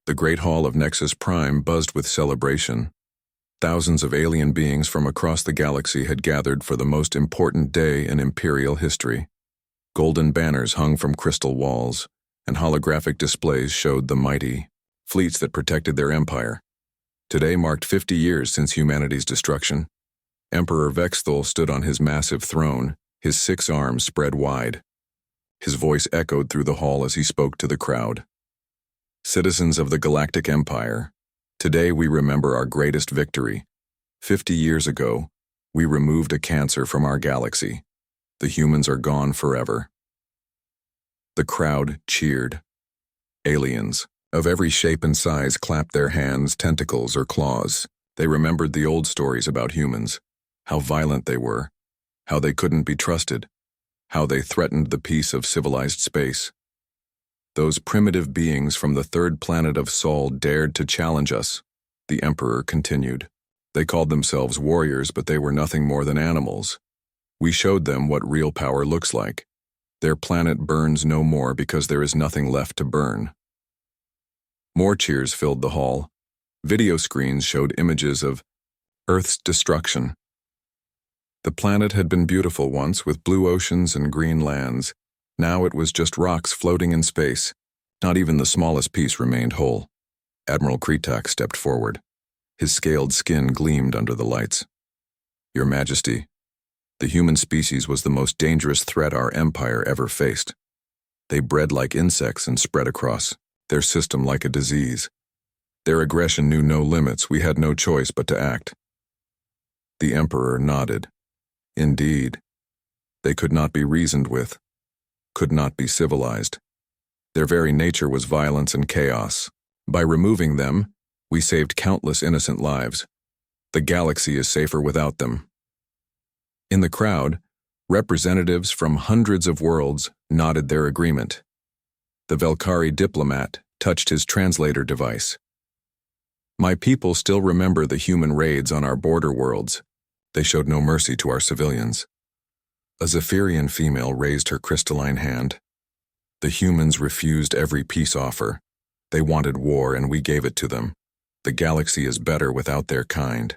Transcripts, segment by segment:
The Great Hall of Nexus Prime buzzed with celebration. Thousands of alien beings from across the galaxy had gathered for the most important day in Imperial history. Golden banners hung from crystal walls, and holographic displays showed the mighty fleets that protected their empire. Today marked 50 years since humanity's destruction. Emperor Vexthul stood on his massive throne, his 6 arms spread wide. His voice echoed through the hall as he spoke to the crowd. Citizens of the Galactic Empire, today we remember our greatest victory. 50 years ago, we removed a cancer from our galaxy. The humans are gone forever. The crowd cheered. Aliens of every shape and size clapped their hands, tentacles, or claws. They remembered the old stories about humans, how violent they were, how they couldn't be trusted, how they threatened the peace of civilized space. Those primitive beings from the third planet of Sol dared to challenge us, the Emperor continued. They called themselves warriors, but they were nothing more than animals. We showed them what real power looks like. Their planet burns no more because there is nothing left to burn. More cheers filled the hall. Video screens showed images of Earth's destruction. The planet had been beautiful once, with blue oceans and green lands. Now it was just rocks floating in space. Not even the smallest piece remained whole. Admiral Kretak stepped forward. His scaled skin gleamed under the lights. Your Majesty, the human species was the most dangerous threat our empire ever faced. They bred like insects and spread across their system like a disease. Their aggression knew no limits. We had no choice but to act. The Emperor nodded. Indeed, they could not be reasoned with, could not be civilized. Their very nature was violence and chaos. By removing them, we saved countless innocent lives. The galaxy is safer without them. In the crowd, representatives from hundreds of worlds nodded their agreement. The Velkari diplomat touched his translator device. My people still remember the human raids on our border worlds. They showed no mercy to our civilians. A Zephyrian female raised her crystalline hand. The humans refused every peace offer. They wanted war, and we gave it to them. The galaxy is better without their kind.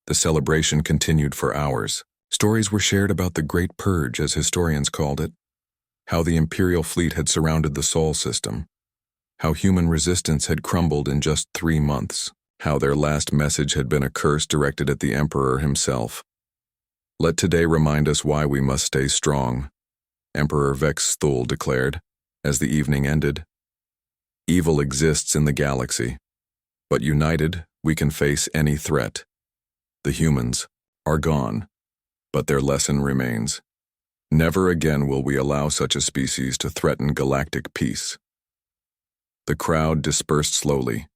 The celebration continued for hours. Stories were shared about the Great Purge, as historians called it, how the Imperial fleet had surrounded the Sol system, how human resistance had crumbled in just 3 months, how their last message had been a curse directed at the Emperor himself. Let today remind us why we must stay strong, Emperor Vexthul declared, as the evening ended. Evil exists in the galaxy, but united, we can face any threat. The humans are gone, but their lesson remains. Never again will we allow such a species to threaten galactic peace. The crowd dispersed slowly,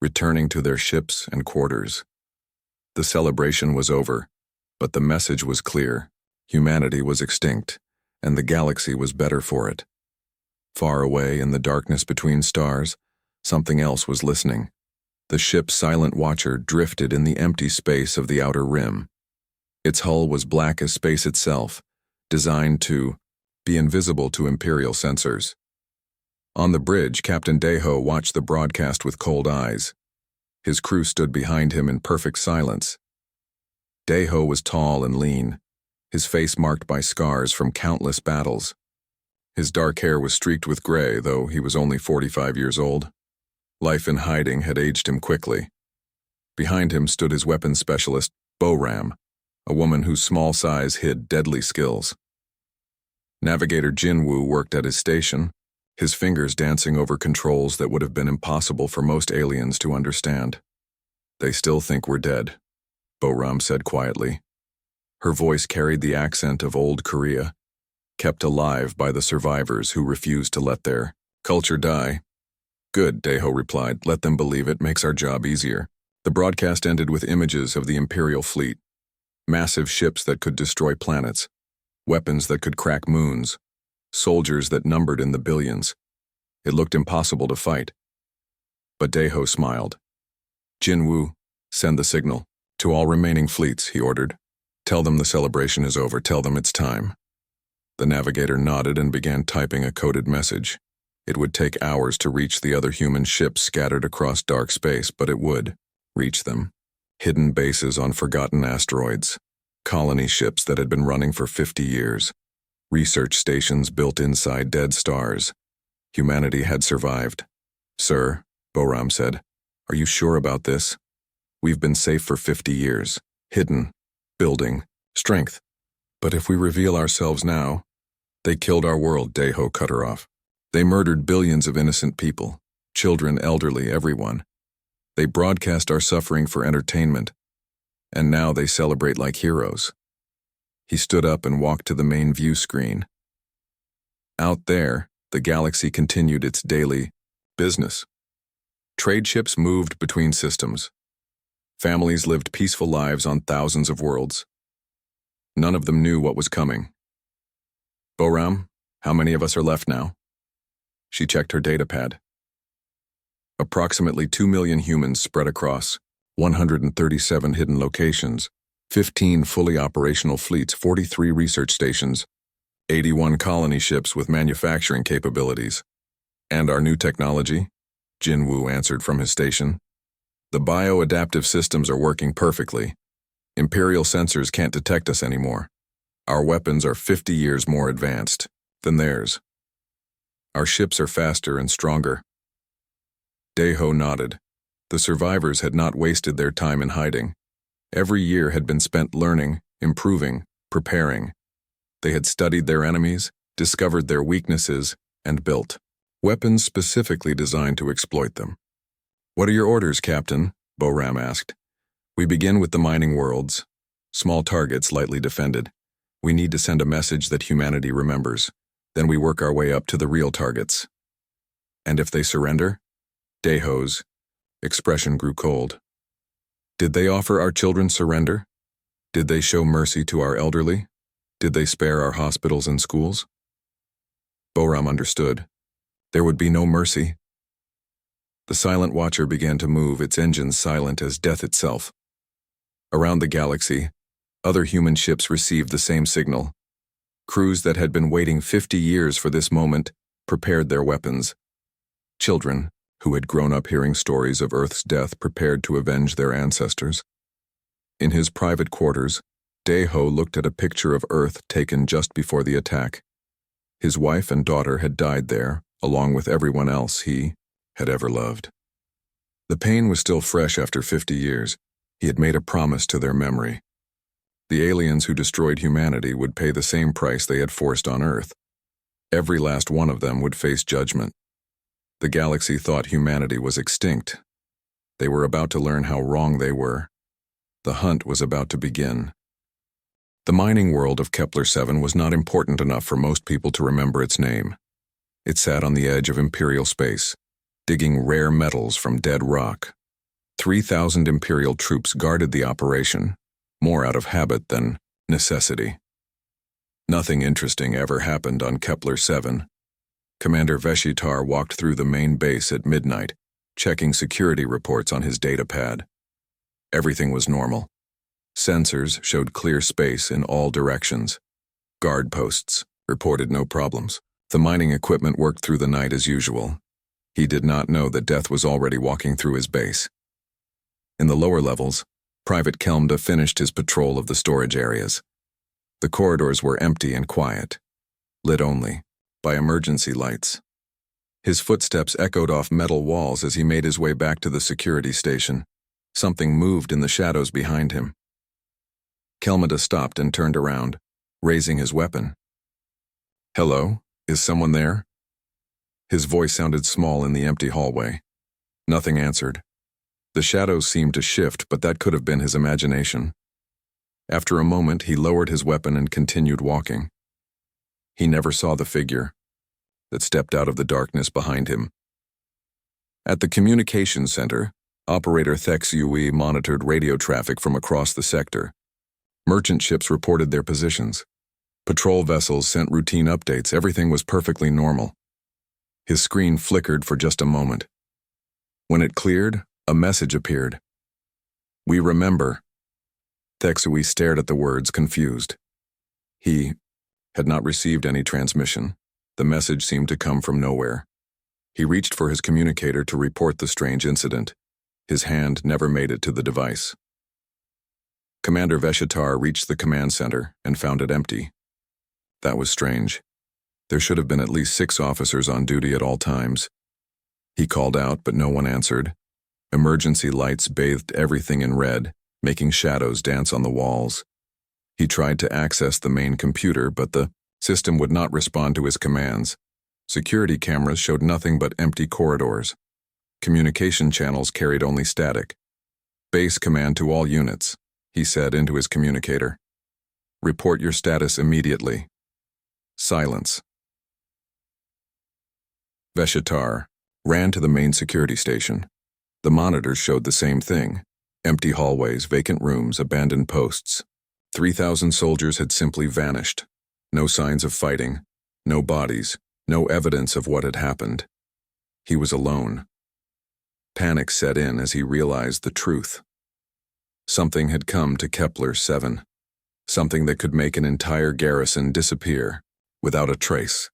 returning to their ships and quarters. The celebration was over, but the message was clear. Humanity was extinct, and the galaxy was better for it. Far away in the darkness between stars, something else was listening. The ship's silent watcher drifted in the empty space of the outer rim. Its hull was black as space itself, designed to be invisible to Imperial sensors. On the bridge, Captain Deho watched the broadcast with cold eyes. His crew stood behind him in perfect silence. Deho was tall and lean, his face marked by scars from countless battles. His dark hair was streaked with gray, though he was only 45 years old. Life in hiding had aged him quickly. Behind him stood his weapons specialist, Boram, a woman whose small size hid deadly skills. Navigator Jinwoo worked at his station, his fingers dancing over controls that would have been impossible for most aliens to understand. They still think we're dead, Boram said quietly. Her voice carried the accent of old Korea, kept alive by the survivors who refused to let their culture die. Good, Deho replied. Let them believe it, makes our job easier. The broadcast ended with images of the Imperial fleet. Massive ships that could destroy planets, weapons that could crack moons, soldiers that numbered in the billions. It looked impossible to fight. But Deho smiled. Jinwoo, send the signal. To all remaining fleets, he ordered. Tell them the celebration is over. Tell them it's time. The navigator nodded and began typing a coded message. It would take hours to reach the other human ships scattered across dark space, but it would reach them. Hidden bases on forgotten asteroids, colony ships that had been running for 50 years, research stations built inside dead stars. Humanity had survived. "Sir," Boram said, "are you sure about this? We've been safe for 50 years, hidden, building, strength. But if we reveal ourselves now..." "They killed our world," Deho cut her off. "They murdered billions of innocent people, children, elderly, everyone. They broadcast our suffering for entertainment, and now they celebrate like heroes." He stood up and walked to the main view screen. Out there, the galaxy continued its daily business. Trade ships moved between systems. Families lived peaceful lives on thousands of worlds. None of them knew what was coming. "Boram, how many of us are left now?" She checked her datapad. Approximately 2 million humans spread across 137 hidden locations, 15 fully operational fleets, 43 research stations, 81 colony ships with manufacturing capabilities. "And our new technology?" Jin Wu answered from his station. "The bio-adaptive systems are working perfectly. Imperial sensors can't detect us anymore. Our weapons are 50 years more advanced than theirs. Our ships are faster and stronger." Deho nodded. The survivors had not wasted their time in hiding. Every year had been spent learning, improving, preparing. They had studied their enemies, discovered their weaknesses, and built weapons specifically designed to exploit them. "What are your orders, Captain?" Boram asked. "We begin with the mining worlds. Small targets lightly defended. We need to send a message that humanity remembers. Then we work our way up to the real targets." "And if they surrender?" Deho's expression grew cold. "Did they offer our children surrender? Did they show mercy to our elderly? Did they spare our hospitals and schools?" Boram understood. There would be no mercy. The Silent Watcher began to move, its engines silent as death itself. Around the galaxy, other human ships received the same signal. Crews that had been waiting 50 years for this moment prepared their weapons. Children, who had grown up hearing stories of Earth's death, prepared to avenge their ancestors. In his private quarters, Deho looked at a picture of Earth taken just before the attack. His wife and daughter had died there, along with everyone else he had ever loved. The pain was still fresh after 50 years. He had made a promise to their memory. The aliens who destroyed humanity would pay the same price they had forced on Earth. Every last one of them would face judgment. The galaxy thought humanity was extinct. They were about to learn how wrong they were. The hunt was about to begin. The mining world of Kepler-7 was not important enough for most people to remember its name. It sat on the edge of Imperial space, digging rare metals from dead rock. 3,000 Imperial troops guarded the operation, more out of habit than necessity. Nothing interesting ever happened on Kepler-7. Commander Veshitar walked through the main base at midnight, checking security reports on his datapad. Everything was normal. Sensors showed clear space in all directions. Guard posts reported no problems. The mining equipment worked through the night as usual. He did not know that death was already walking through his base. In the lower levels, Private Kelmda finished his patrol of the storage areas. The corridors were empty and quiet, lit only by emergency lights. His footsteps echoed off metal walls as he made his way back to the security station. Something moved in the shadows behind him. Kelmda stopped and turned around, raising his weapon. "Hello, is someone there?" His voice sounded small in the empty hallway. Nothing answered. The shadows seemed to shift, but that could have been his imagination. After a moment, he lowered his weapon and continued walking. He never saw the figure that stepped out of the darkness behind him. At the communications center, operator Thex Yui monitored radio traffic from across the sector. Merchant ships reported their positions. Patrol vessels sent routine updates. Everything was perfectly normal. His screen flickered for just a moment. When it cleared, a message appeared. "We remember." Thexui stared at the words, confused. He had not received any transmission. The message seemed to come from nowhere. He reached for his communicator to report the strange incident. His hand never made it to the device. Commander Veshatar reached the command center and found it empty. That was strange. There should have been at least 6 officers on duty at all times. He called out, but no one answered. Emergency lights bathed everything in red, making shadows dance on the walls. He tried to access the main computer, but the system would not respond to his commands. Security cameras showed nothing but empty corridors. Communication channels carried only static. Base command to all units, he said into his communicator. Report your status immediately. Silence. Veshatar ran to the main security station. The monitors showed the same thing. Empty hallways, vacant rooms, abandoned posts. 3,000 soldiers had simply vanished. No signs of fighting, no bodies, no evidence of what had happened. He was alone. Panic set in as he realized the truth. Something had come to Kepler-7. Something that could make an entire garrison disappear without a trace.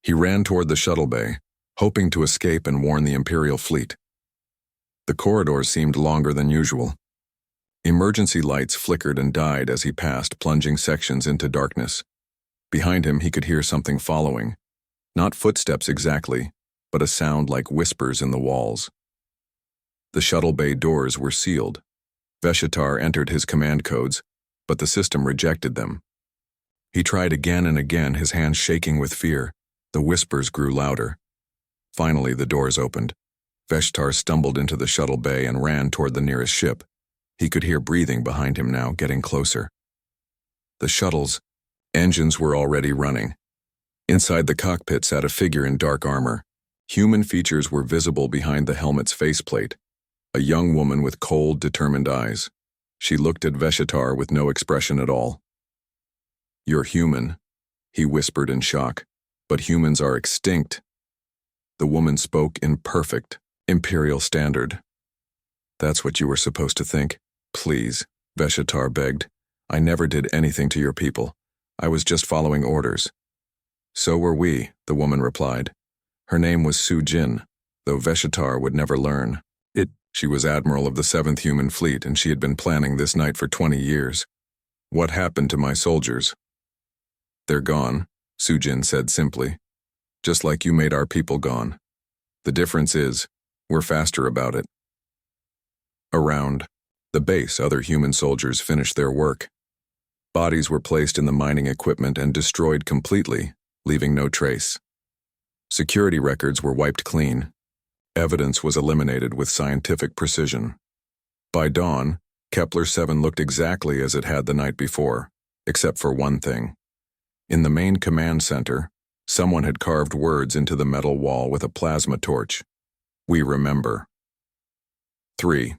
He ran toward the shuttle bay, hoping to escape and warn the Imperial fleet. The corridors seemed longer than usual. Emergency lights flickered and died as he passed, plunging sections into darkness. Behind him, he could hear something following. Not footsteps exactly, but a sound like whispers in the walls. The shuttle bay doors were sealed. Veshatar entered his command codes, but the system rejected them. He tried again and again, his hands shaking with fear. The whispers grew louder. Finally, the doors opened. Veshatar stumbled into the shuttle bay and ran toward the nearest ship. He could hear breathing behind him now, getting closer. The shuttle's engines were already running. Inside the cockpit sat a figure in dark armor. Human features were visible behind the helmet's faceplate. A young woman with cold, determined eyes. She looked at Veshatar with no expression at all. "You're human," he whispered in shock. "But humans are extinct." The woman spoke in perfect Imperial standard. "That's what you were supposed to think. Please," Veshatar begged. "I never did anything to your people. I was just following orders." "So were we," the woman replied. Her name was Su Jin, though Veshatar would never learn. She was admiral of the 7th Human Fleet, and she had been planning this night for 20 years. "What happened to my soldiers?" "They're gone," Su Jin said simply. "Just like you made our people gone. The difference is, we're faster about it." Around the base, other human soldiers finished their work. Bodies were placed in the mining equipment and destroyed completely, leaving no trace. Security records were wiped clean. Evidence was eliminated with scientific precision. By dawn, Kepler-7 looked exactly as it had the night before, except for one thing. In the main command center, someone had carved words into the metal wall with a plasma torch. "We remember." 3.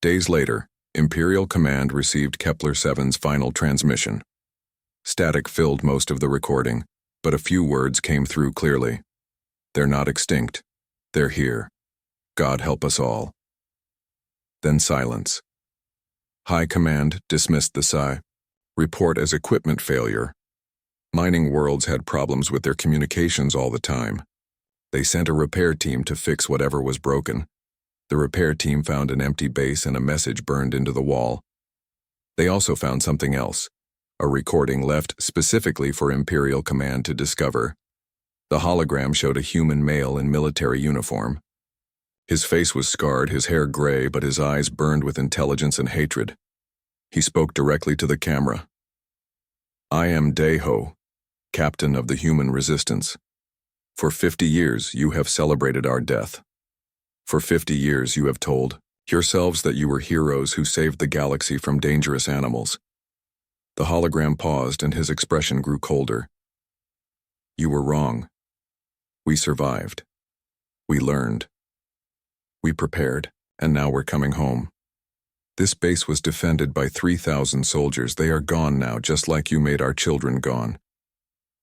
Days later, Imperial Command received Kepler-7's final transmission. Static filled most of the recording, but a few words came through clearly. "They're not extinct. They're here. God help us all." Then silence. High Command dismissed the report as equipment failure. Mining worlds had problems with their communications all the time. They sent a repair team to fix whatever was broken. The repair team found an empty base and a message burned into the wall. They also found something else, a recording left specifically for Imperial Command to discover. The hologram showed a human male in military uniform. His face was scarred, his hair gray, but his eyes burned with intelligence and hatred. He spoke directly to the camera. "I am Daeho, captain of the human resistance. For 50 years you have celebrated our death. For 50 years you have told yourselves that you were heroes who saved the galaxy from dangerous animals." The hologram paused and his expression grew colder. "You were wrong. We survived. We learned. We prepared, and now we're coming home. This base was defended by 3,000 soldiers. They are gone now, just like you made our children gone.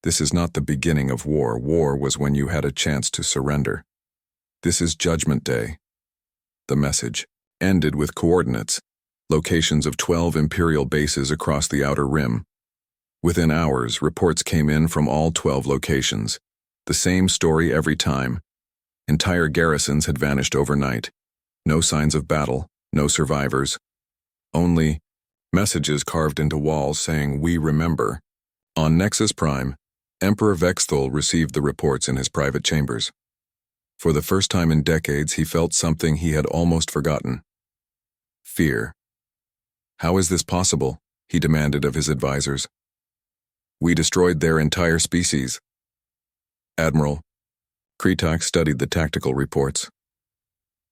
This is not the beginning of war. War was when you had a chance to surrender. This is Judgment Day." The message ended with coordinates, locations of 12 Imperial bases across the Outer Rim. Within hours, reports came in from all 12 locations. The same story every time. Entire garrisons had vanished overnight. No signs of battle, no survivors. Only messages carved into walls saying, "We remember." On Nexus Prime, Emperor Vexthul received the reports in his private chambers. For the first time in decades, he felt something he had almost forgotten. Fear. "How is this possible?" he demanded of his advisors. "We destroyed their entire species." Admiral Kretak studied the tactical reports.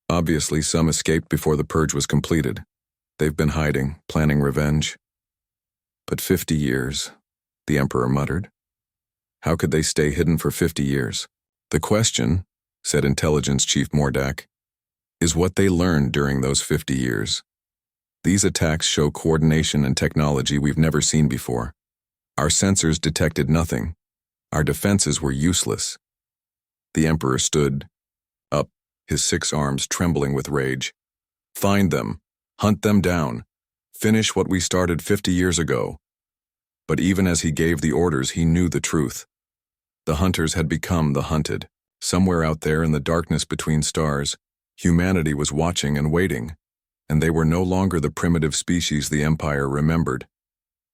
Obviously, some escaped before the purge was completed. They've been hiding, planning revenge. But 50 years, the Emperor muttered. How could they stay hidden for 50 years? The question, said Intelligence Chief Mordak, is what they learned during those 50 years. These attacks show coordination and technology we've never seen before. Our sensors detected nothing. Our defenses were useless. The Emperor stood up, his 6 arms trembling with rage. Find them. Hunt them down. Finish what we started 50 years ago. But even as he gave the orders, he knew the truth. The hunters had become the hunted. Somewhere out there in the darkness between stars, humanity was watching and waiting, and they were no longer the primitive species the Empire remembered.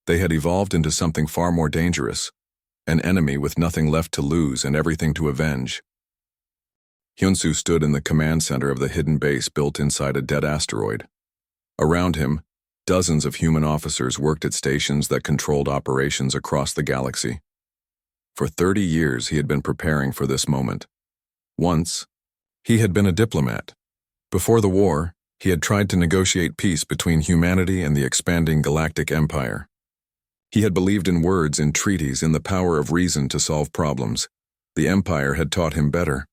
They had evolved into something far more dangerous, an enemy with nothing left to lose and everything to avenge. Hyunsu stood in the command center of the hidden base built inside a dead asteroid. Around him, dozens of human officers worked at stations that controlled operations across the galaxy. For 30 years, he had been preparing for this moment. Once, he had been a diplomat. Before the war, he had tried to negotiate peace between humanity and the expanding Galactic Empire. He had believed in words, in treaties, in the power of reason to solve problems. The Empire had taught him better.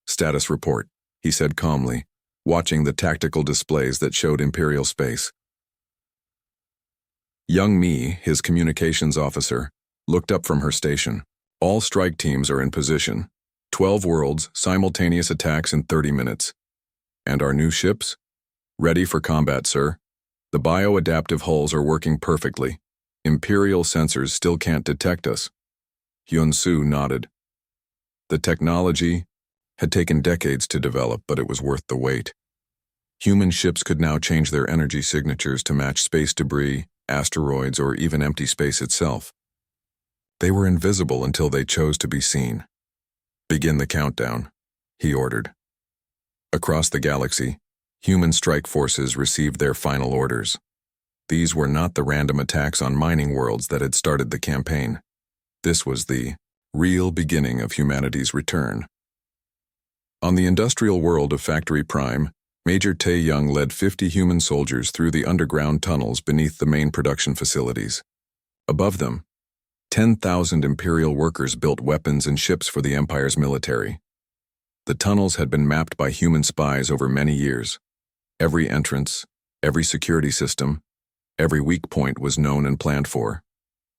Status report, he said calmly, watching the tactical displays that showed Imperial space. Young Mi, his communications officer, looked up from her station. All strike teams are in position. 12 worlds, simultaneous attacks in 30 minutes. And our new ships? Ready for combat, sir. The bio-adaptive hulls are working perfectly. Imperial sensors still can't detect us. Hyun-Soo nodded. The technology had taken decades to develop, but it was worth the wait. Human ships could now change their energy signatures to match space debris, asteroids, or even empty space itself. They were invisible until they chose to be seen. Begin the countdown, he ordered. Across the galaxy, human strike forces received their final orders. These were not the random attacks on mining worlds that had started the campaign. This was the real beginning of humanity's return. On the industrial world of Factory Prime, Major Tae Young led 50 human soldiers through the underground tunnels beneath the main production facilities. Above them, 10,000 Imperial workers built weapons and ships for the Empire's military. The tunnels had been mapped by human spies over many years. Every entrance, every security system, every weak point was known and planned for.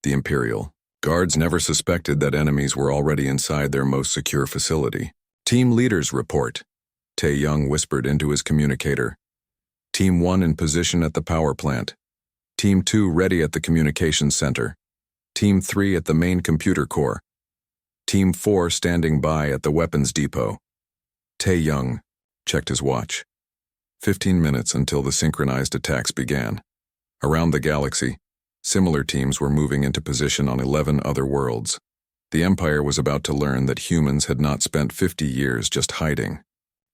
The Imperial guards never suspected that enemies were already inside their most secure facility. Team leaders report, Tae Young whispered into his communicator. Team 1 in position at the power plant. Team 2 ready at the communications center. Team 3 at the main computer core. Team 4 standing by at the weapons depot. Tae Young checked his watch. 15 minutes until the synchronized attacks began. Around the galaxy, similar teams were moving into position on 11 other worlds. The Empire was about to learn that humans had not spent 50 years just hiding.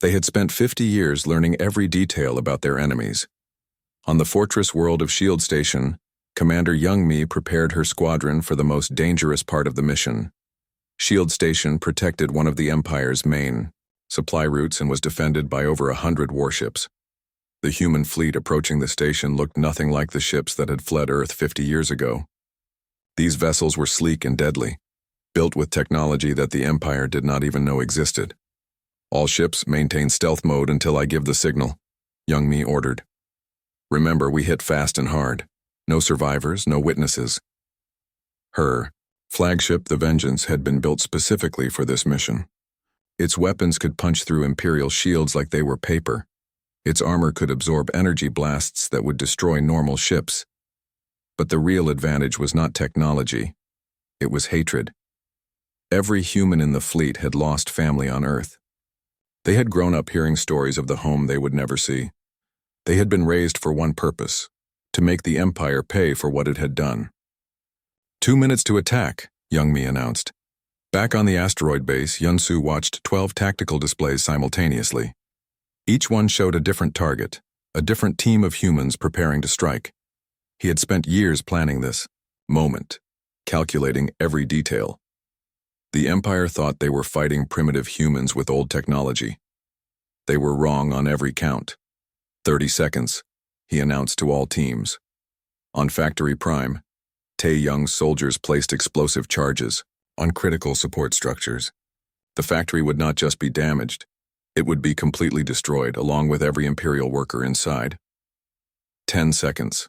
They had spent 50 years learning every detail about their enemies. On the fortress world of Shield Station, Commander Young Mi prepared her squadron for the most dangerous part of the mission. Shield Station protected one of the Empire's main supply routes and was defended by over 100 warships. The human fleet approaching the station looked nothing like the ships that had fled Earth 50 years ago. These vessels were sleek and deadly, built with technology that the Empire did not even know existed. All ships maintain stealth mode until I give the signal, Young Mi ordered. Remember, we hit fast and hard. No survivors, no witnesses. Her flagship, the Vengeance, had been built specifically for this mission. Its weapons could punch through Imperial shields like they were paper. Its armor could absorb energy blasts that would destroy normal ships. But the real advantage was not technology. It was hatred. Every human in the fleet had lost family on Earth. They had grown up hearing stories of the home they would never see. They had been raised for one purpose: to make the Empire pay for what it had done. 2 minutes to attack, Young Mi announced. Back on the asteroid base, Yunsu watched 12 tactical displays simultaneously. Each one showed a different target, a different team of humans preparing to strike. He had spent years planning this moment, calculating every detail. The Empire thought they were fighting primitive humans with old technology. They were wrong on every count. 30 seconds, he announced to all teams. On Factory Prime, Tae-Young's soldiers placed explosive charges on critical support structures. The factory would not just be damaged, it would be completely destroyed, along with every Imperial worker inside. 10 seconds.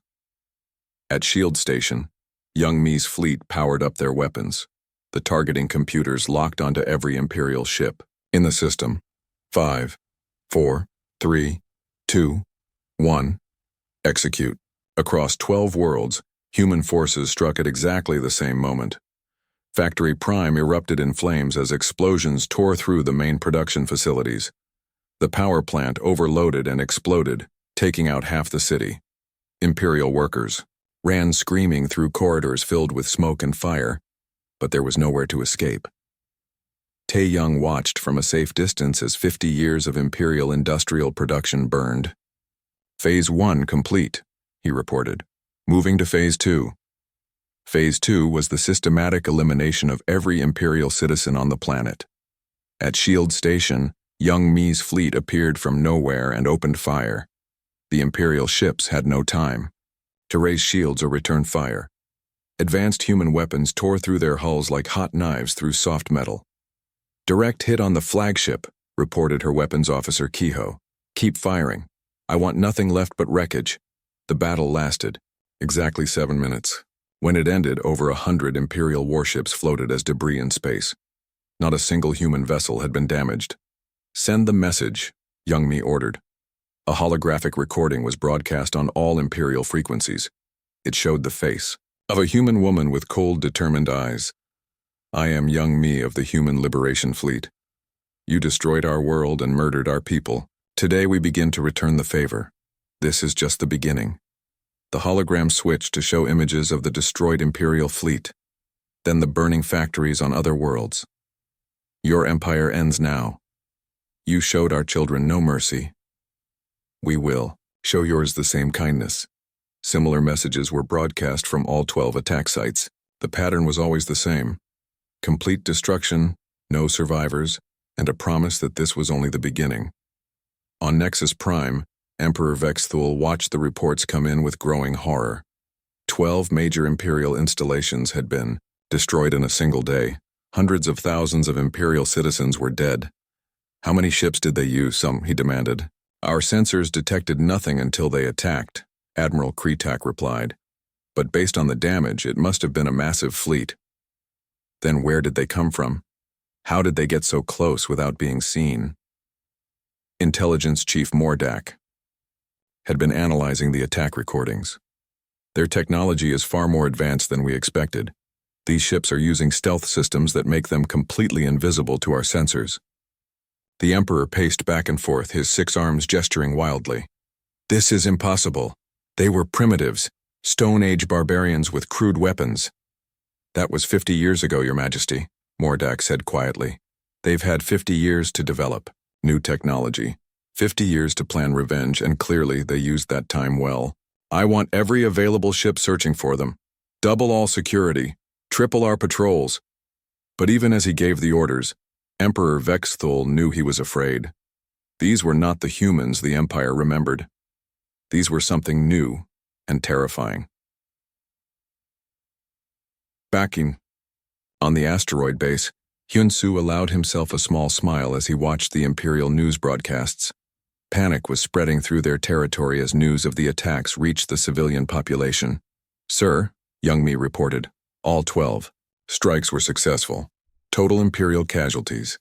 At Shield Station, Young Mi's fleet powered up their weapons. The targeting computers locked onto every Imperial ship. In the system, 5, 4, 3, 2, 1. Execute. Across 12 worlds, human forces struck at exactly the same moment. Factory Prime erupted in flames as explosions tore through the main production facilities. The power plant overloaded and exploded, taking out half the city. Imperial workers ran screaming through corridors filled with smoke and fire, but there was nowhere to escape. Tae-Young watched from a safe distance as 50 years of Imperial industrial production burned. Phase 1 complete, he reported. Moving to Phase 2. Phase 2 was the systematic elimination of every Imperial citizen on the planet. At Shield Station, Young Mi's fleet appeared from nowhere and opened fire. The Imperial ships had no time to raise shields or return fire. Advanced human weapons tore through their hulls like hot knives through soft metal. Direct hit on the flagship, reported her weapons officer Kiho. Keep firing. I want nothing left but wreckage. The battle lasted exactly 7 minutes. When it ended, over 100 Imperial warships floated as debris in space. Not a single human vessel had been damaged. Send the message, Young Mi ordered. A holographic recording was broadcast on all Imperial frequencies. It showed the face of a human woman with cold, determined eyes. I am Young Mi of the Human Liberation Fleet. You destroyed our world and murdered our people. Today we begin to return the favor. This is just the beginning. The hologram switched to show images of the destroyed Imperial fleet, then the burning factories on other worlds. Your empire ends now. You showed our children no mercy. We will show yours the same kindness. Similar messages were broadcast from all 12 attack sites. The pattern was always the same: complete destruction, no survivors, and a promise that this was only the beginning. On Nexus Prime, Emperor Vexthul watched the reports come in with growing horror. 12 major Imperial installations had been destroyed in a single day. Hundreds of thousands of Imperial citizens were dead. How many ships did they use? Some, he demanded. Our sensors detected nothing until they attacked, Admiral Kretak replied. But based on the damage, it must have been a massive fleet. Then where did they come from? How did they get so close without being seen? Intelligence Chief Mordak had been analyzing the attack recordings. Their technology is far more advanced than we expected. These ships are using stealth systems that make them completely invisible to our sensors. The Emperor paced back and forth, his 6 arms gesturing wildly. This is impossible. They were primitives, Stone Age barbarians with crude weapons. That was 50 years ago, Your Majesty, Mordak said quietly. They've had 50 years to develop new technology. 50 years to plan revenge, and clearly they used that time well. I want every available ship searching for them. Double all security. Triple our patrols. But even as he gave the orders, Emperor Vexthul knew he was afraid. These were not the humans the Empire remembered. These were something new and terrifying. Backing. On the asteroid base, Hyunsu allowed himself a small smile as he watched the Imperial news broadcasts. Panic was spreading through their territory as news of the attacks reached the civilian population. Sir, Young Mi reported, all 12 strikes were successful. Total Imperial casualties,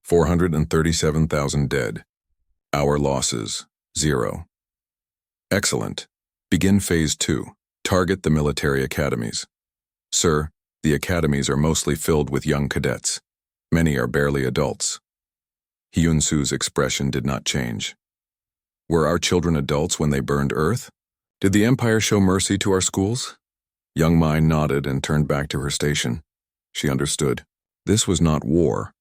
437,000 dead. Our losses, 0. Excellent. Begin Phase 2. Target the military academies. Sir, The academies are mostly filled with young cadets. Many are barely adults. Hyunsu's expression did not change. Were our children adults when they burned Earth? Did the Empire show mercy to our schools? Young Mai nodded and turned back to her station. She understood. This was not war.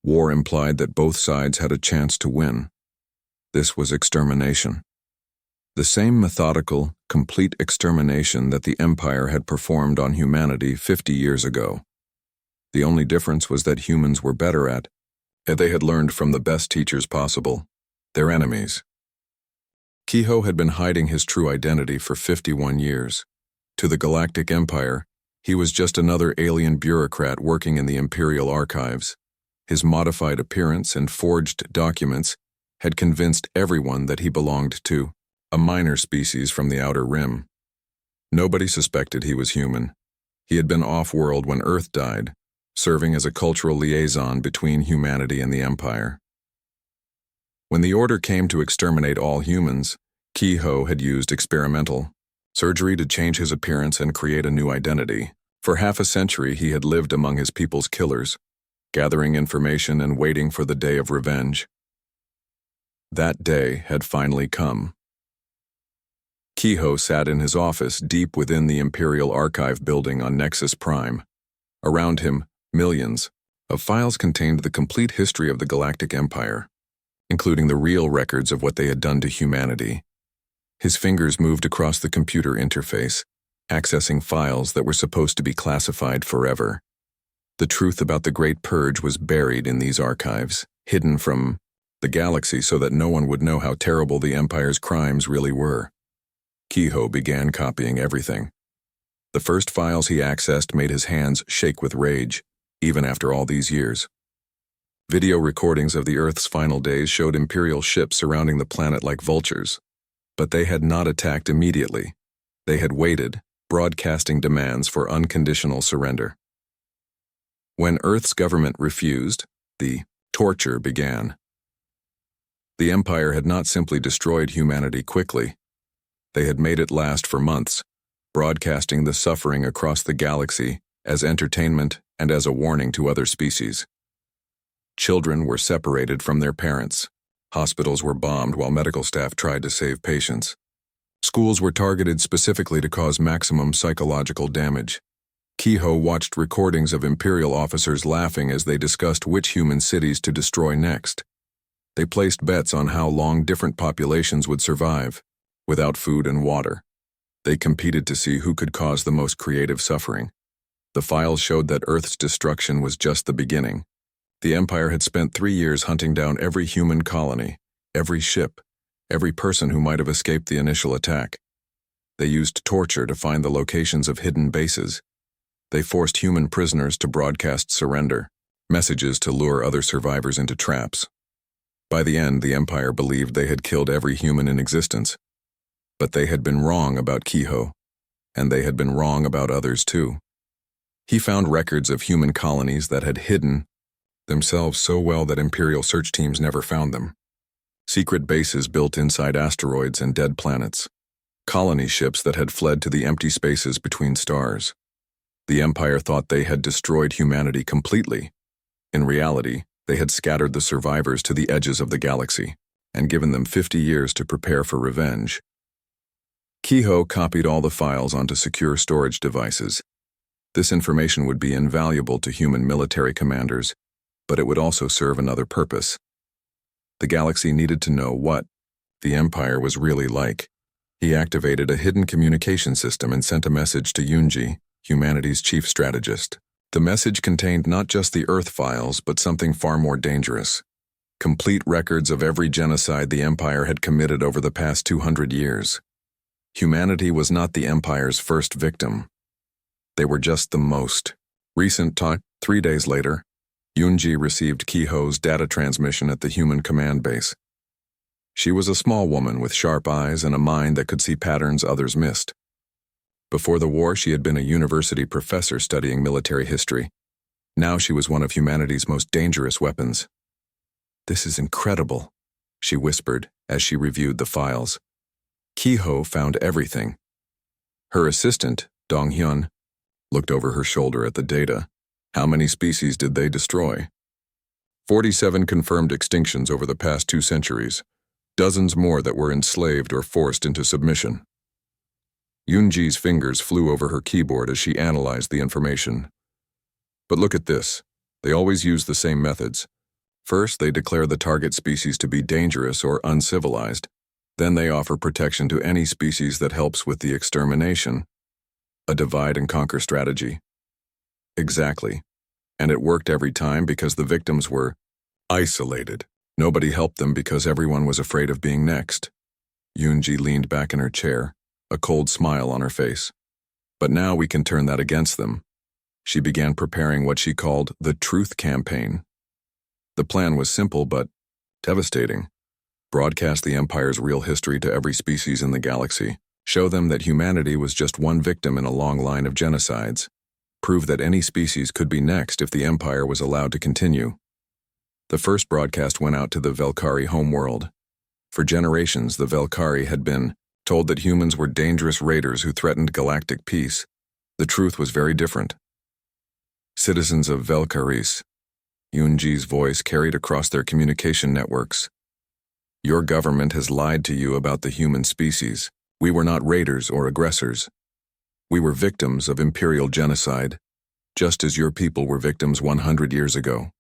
War implied that both sides had a chance to win. This was extermination. The same methodical, complete extermination that the Empire had performed on humanity 50 years ago. The only difference was that humans were better at, and they had learned from the best teachers possible, their enemies. Kiho had been hiding his true identity for 51 years. To the Galactic Empire, he was just another alien bureaucrat working in the Imperial archives. His modified appearance and forged documents had convinced everyone that he belonged to a minor species from the Outer Rim. Nobody suspected he was human. He had been off-world when Earth died, serving as a cultural liaison between humanity and the Empire. When the order came to exterminate all humans, Kiho had used experimental surgery to change his appearance and create a new identity. For half a century, he had lived among his people's killers, gathering information and waiting for the day of revenge. That day had finally come. Kiho sat in his office deep within the Imperial Archive building on Nexus Prime. Around him, millions of files contained the complete history of the Galactic Empire, including the real records of what they had done to humanity. His fingers moved across the computer interface, accessing files that were supposed to be classified forever. The truth about the Great Purge was buried in these archives, hidden from the galaxy so that no one would know how terrible the Empire's crimes really were. Kiho began copying everything. The first files he accessed made his hands shake with rage, even after all these years. Video recordings of the Earth's final days showed Imperial ships surrounding the planet like vultures. But they had not attacked immediately. They had waited, broadcasting demands for unconditional surrender. When Earth's government refused, the torture began. The Empire had not simply destroyed humanity quickly. They had made it last for months, broadcasting the suffering across the galaxy as entertainment and as a warning to other species. Children were separated from their parents. Hospitals were bombed while medical staff tried to save patients. Schools were targeted specifically to cause maximum psychological damage. Kiho watched recordings of Imperial officers laughing as they discussed which human cities to destroy next. They placed bets on how long different populations would survive, without food and water. They competed to see who could cause the most creative suffering. The files showed that Earth's destruction was just the beginning. The Empire had spent 3 years hunting down every human colony, every ship, every person who might have escaped the initial attack. They used torture to find the locations of hidden bases. They forced human prisoners to broadcast surrender, messages to lure other survivors into traps. By the end, the Empire believed they had killed every human in existence. But they had been wrong about Kiho, and they had been wrong about others too. He found records of human colonies that had hidden themselves so well that Imperial search teams never found them. Secret bases built inside asteroids and dead planets. Colony ships that had fled to the empty spaces between stars. The Empire thought they had destroyed humanity completely. In reality, they had scattered the survivors to the edges of the galaxy and given them 50 years to prepare for revenge. Kiho copied all the files onto secure storage devices. This information would be invaluable to human military commanders, but it would also serve another purpose. The galaxy needed to know what the Empire was really like. He activated a hidden communication system and sent a message to Yunji, humanity's chief strategist. The message contained not just the Earth files, but something far more dangerous. Complete records of every genocide the Empire had committed over the past 200 years. Humanity was not the Empire's first victim. They were just the most recent. 3 days later, Yunji received Kiho's data transmission at the human command base. She was a small woman with sharp eyes and a mind that could see patterns others missed. Before the war, she had been a university professor studying military history. Now she was one of humanity's most dangerous weapons. "This is incredible," she whispered as she reviewed the files. Kiho found everything. Her assistant, Dong-hyun, looked over her shoulder at the data. How many species did they destroy? 47 confirmed extinctions over the past 2 centuries, dozens more that were enslaved or forced into submission. Yoonji's fingers flew over her keyboard as she analyzed the information. But look at this. They always use the same methods. First, they declare the target species to be dangerous or uncivilized. Then they offer protection to any species that helps with the extermination. A divide-and-conquer strategy. Exactly. And it worked every time because the victims were isolated. Nobody helped them because everyone was afraid of being next. Yoonji leaned back in her chair, a cold smile on her face. But now we can turn that against them. She began preparing what she called the Truth Campaign. The plan was simple but devastating. Broadcast the Empire's real history to every species in the galaxy. Show them that humanity was just one victim in a long line of genocides. Prove that any species could be next if the Empire was allowed to continue. The first broadcast went out to the Velkari homeworld. For generations, the Velkari had been told that humans were dangerous raiders who threatened galactic peace. The truth was very different. Citizens of Velkaris, Yoonji's voice carried across their communication networks. Your government has lied to you about the human species. We were not raiders or aggressors. We were victims of imperial genocide, just as your people were victims 100 years ago.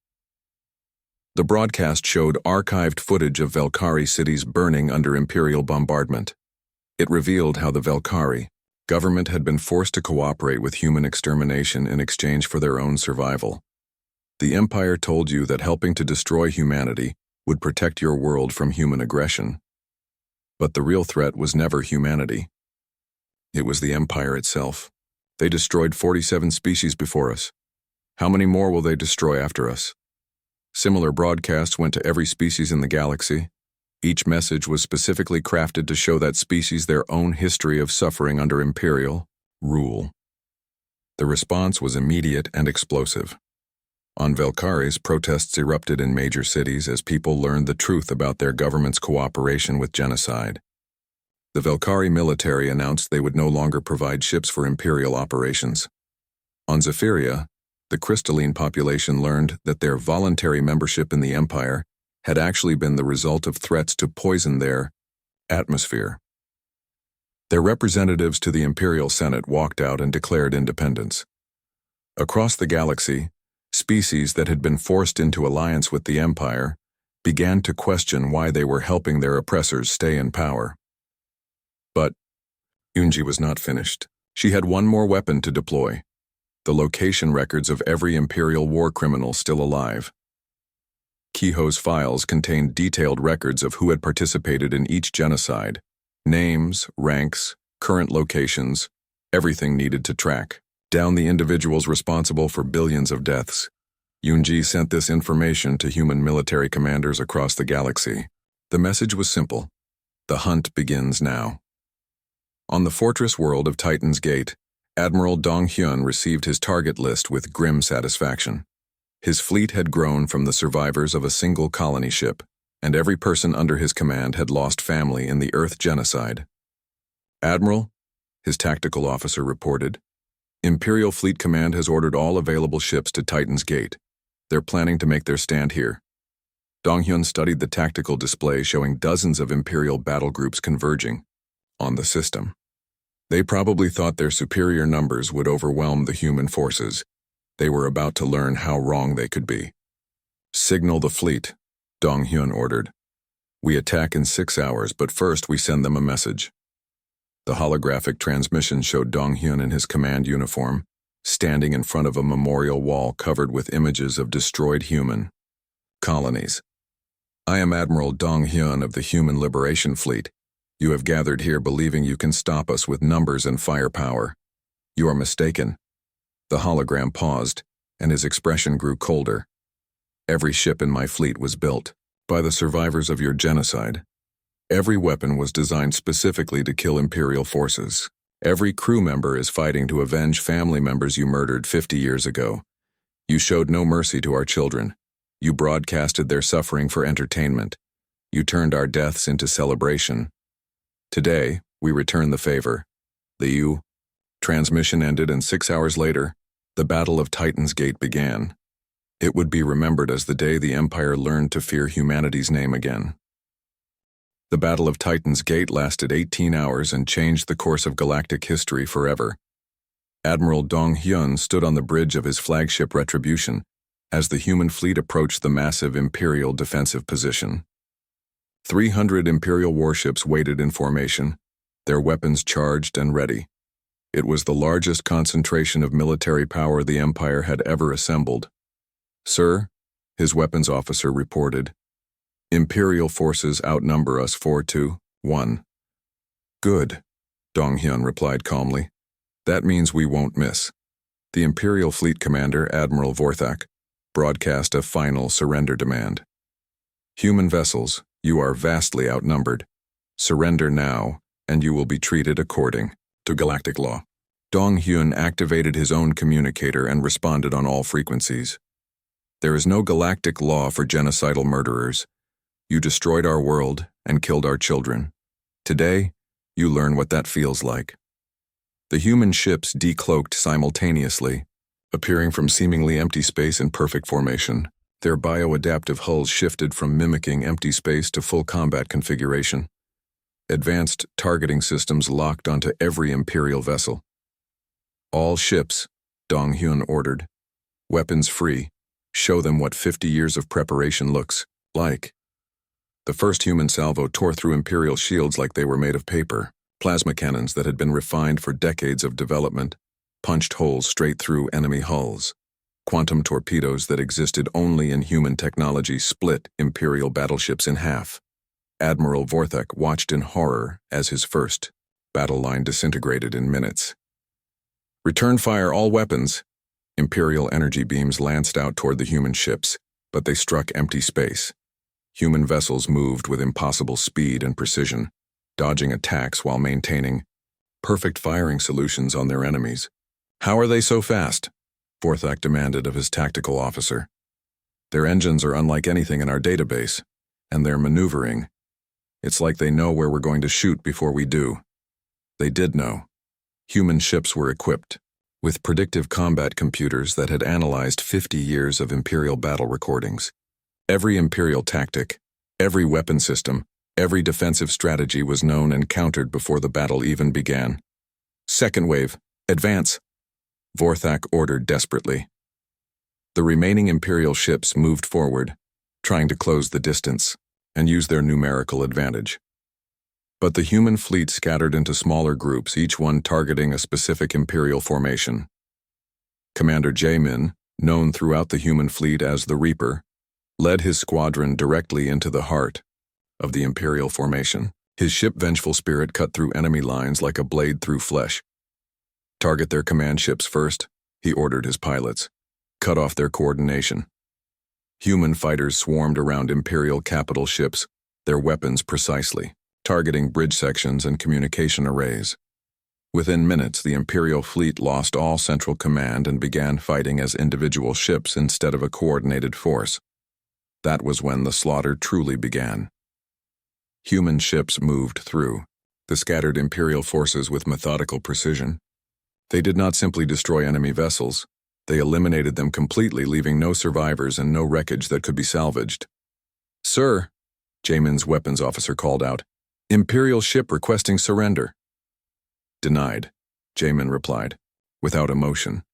The broadcast showed archived footage of Velkari cities burning under imperial bombardment. It revealed how the Velkari government had been forced to cooperate with human extermination in exchange for their own survival. The Empire told you that helping to destroy humanity would protect your world from human aggression. But the real threat was never humanity. It was the Empire itself. They destroyed 47 species before us. How many more will they destroy after us? Similar broadcasts went to every species in the galaxy. Each message was specifically crafted to show that species their own history of suffering under imperial rule. The response was immediate and explosive. On Velkaris, protests erupted in major cities as people learned the truth about their government's cooperation with genocide. The Velkari military announced they would no longer provide ships for imperial operations. On Zephyria, the crystalline population learned that their voluntary membership in the Empire had actually been the result of threats to poison their atmosphere. Their representatives to the Imperial Senate walked out and declared independence. Across the galaxy, species that had been forced into alliance with the Empire began to question why they were helping their oppressors stay in power. But Yoonji was not finished. She had one more weapon to deploy: the location records of every Imperial war criminal still alive. Kehoe's files contained detailed records of who had participated in each genocide: names, ranks, current locations, everything needed to track down the individuals responsible for billions of deaths. Yoonji sent this information to human military commanders across the galaxy. The message was simple: the hunt begins now. On the fortress world of Titan's Gate, Admiral Dong-hyun received his target list with grim satisfaction. His fleet had grown from the survivors of a single colony ship, and every person under his command had lost family in the Earth genocide. Admiral, his tactical officer reported, Imperial Fleet Command has ordered all available ships to Titan's Gate. They're planning to make their stand here. Dong-hyun studied the tactical display showing dozens of Imperial battle groups converging on the system. They probably thought their superior numbers would overwhelm the human forces. They were about to learn how wrong they could be. Signal the fleet, Dong-hyun ordered. We attack in 6 hours, but first we send them a message. The holographic transmission showed Dong-hyun in his command uniform, standing in front of a memorial wall covered with images of destroyed human colonies. I am Admiral Dong-hyun of the Human Liberation Fleet. You have gathered here believing you can stop us with numbers and firepower. You are mistaken. The hologram paused, and his expression grew colder. Every ship in my fleet was built by the survivors of your genocide. Every weapon was designed specifically to kill Imperial forces. Every crew member is fighting to avenge family members you murdered 50 years ago. You showed no mercy to our children. You broadcasted their suffering for entertainment. You turned our deaths into celebration. Today, we return the favor. The Transmission ended, and 6 hours later, the Battle of Titan's Gate began. It would be remembered as the day the Empire learned to fear humanity's name again. The Battle of Titan's Gate lasted 18 hours and changed the course of galactic history forever. Admiral Dong Hyun stood on the bridge of his flagship Retribution as the human fleet approached the massive Imperial defensive position. 300 Imperial warships waited in formation, their weapons charged and ready. It was the largest concentration of military power the Empire had ever assembled. "Sir," his weapons officer reported, "Imperial forces outnumber us 4-1. "Good," Dong Hyun replied calmly. "That means we won't miss." The Imperial Fleet Commander, Admiral Vorthak, broadcast a final surrender demand. "Human vessels, you are vastly outnumbered. Surrender now, and you will be treated according to galactic law." Dong Hyun activated his own communicator and responded on all frequencies. "There is no galactic law for genocidal murderers. You destroyed our world and killed our children. Today, you learn what that feels like." The human ships decloaked simultaneously, appearing from seemingly empty space in perfect formation. Their bioadaptive hulls shifted from mimicking empty space to full combat configuration. Advanced targeting systems locked onto every Imperial vessel. "All ships," Dong Hyun ordered. "Weapons free. Show them what 50 years of preparation looks like." The first human salvo tore through Imperial shields like they were made of paper. Plasma cannons that had been refined for decades of development punched holes straight through enemy hulls. Quantum torpedoes that existed only in human technology split Imperial battleships in half. Admiral Vorthak watched in horror as his first battle line disintegrated in minutes. "Return fire all weapons." Imperial energy beams lanced out toward the human ships, but they struck empty space. Human vessels moved with impossible speed and precision, dodging attacks while maintaining perfect firing solutions on their enemies. "How are they so fast?" Vorthak demanded of his tactical officer. "Their engines are unlike anything in our database, and their maneuvering. It's like they know where we're going to shoot before we do." They did know. Human ships were equipped with predictive combat computers that had analyzed 50 years of Imperial battle recordings. Every Imperial tactic, every weapon system, every defensive strategy was known and countered before the battle even began. "Second wave, advance," Vorthak ordered desperately. The remaining Imperial ships moved forward, trying to close the distance and use their numerical advantage. But the human fleet scattered into smaller groups, each one targeting a specific Imperial formation. Commander Jaemin, known throughout the human fleet as the Reaper, led his squadron directly into the heart of the Imperial formation. His ship Vengeful Spirit cut through enemy lines like a blade through flesh. "Target their command ships first," he ordered his pilots. "Cut off their coordination." Human fighters swarmed around Imperial capital ships, their weapons precisely targeting bridge sections and communication arrays. Within minutes, the Imperial fleet lost all central command and began fighting as individual ships instead of a coordinated force. That was when the slaughter truly began. Human ships moved through the scattered Imperial forces with methodical precision. They did not simply destroy enemy vessels, they eliminated them completely, leaving no survivors and no wreckage that could be salvaged. "Sir," Jaemin's weapons officer called out, "Imperial ship requesting surrender." "Denied," Jaemin replied, without emotion.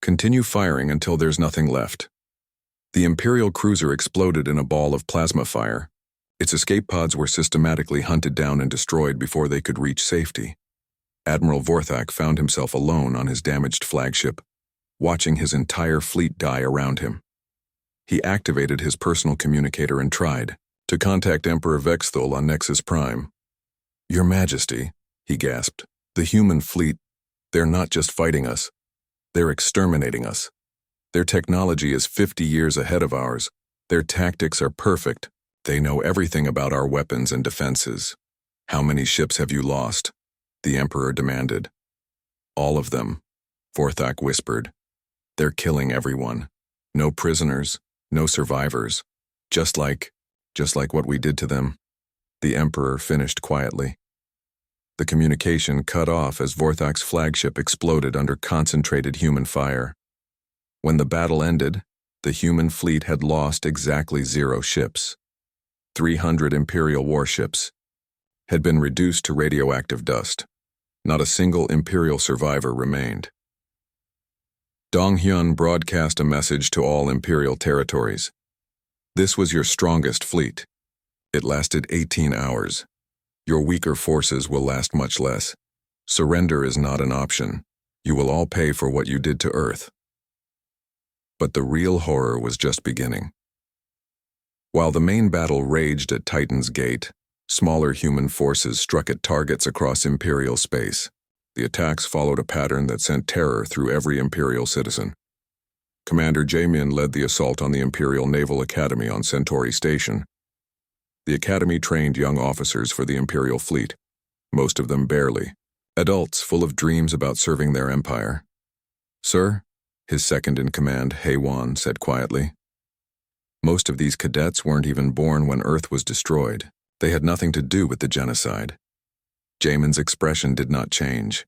"Continue firing until there's nothing left." The Imperial cruiser exploded in a ball of plasma fire. Its escape pods were systematically hunted down and destroyed before they could reach safety. Admiral Vorthak found himself alone on his damaged flagship, watching his entire fleet die around him. He activated his personal communicator and tried to contact Emperor Vexthul on Nexus Prime. "Your Majesty," he gasped, "the human fleet, they're not just fighting us, they're exterminating us. Their technology is 50 years ahead of ours. Their tactics are perfect. They know everything about our weapons and defenses." "How many ships have you lost?" the Emperor demanded. "All of them," Vorthak whispered. "They're killing everyone. No prisoners, no survivors. Just like what we did to them," the Emperor finished quietly. The communication cut off as Vorthok's flagship exploded under concentrated human fire. When the battle ended, the human fleet had lost exactly 0 ships. 300 Imperial warships had been reduced to radioactive dust. Not a single Imperial survivor remained. Donghyun broadcast a message to all Imperial territories. This was your strongest fleet. It lasted 18 hours. Your weaker forces will last much less. Surrender is not an option. You will all pay for what you did to Earth. But the real horror was just beginning. While the main battle raged at Titan's Gate, smaller human forces struck at targets across Imperial space. The attacks followed a pattern that sent terror through every Imperial citizen. Commander Jaemin led the assault on the Imperial Naval Academy on Centauri Station. The academy trained young officers for the Imperial fleet, most of them barely, adults full of dreams about serving their empire. "Sir," his second-in-command, Haewon, said quietly. Most of these cadets weren't even born when Earth was destroyed. They had nothing to do with the genocide. Jaemin's expression did not change.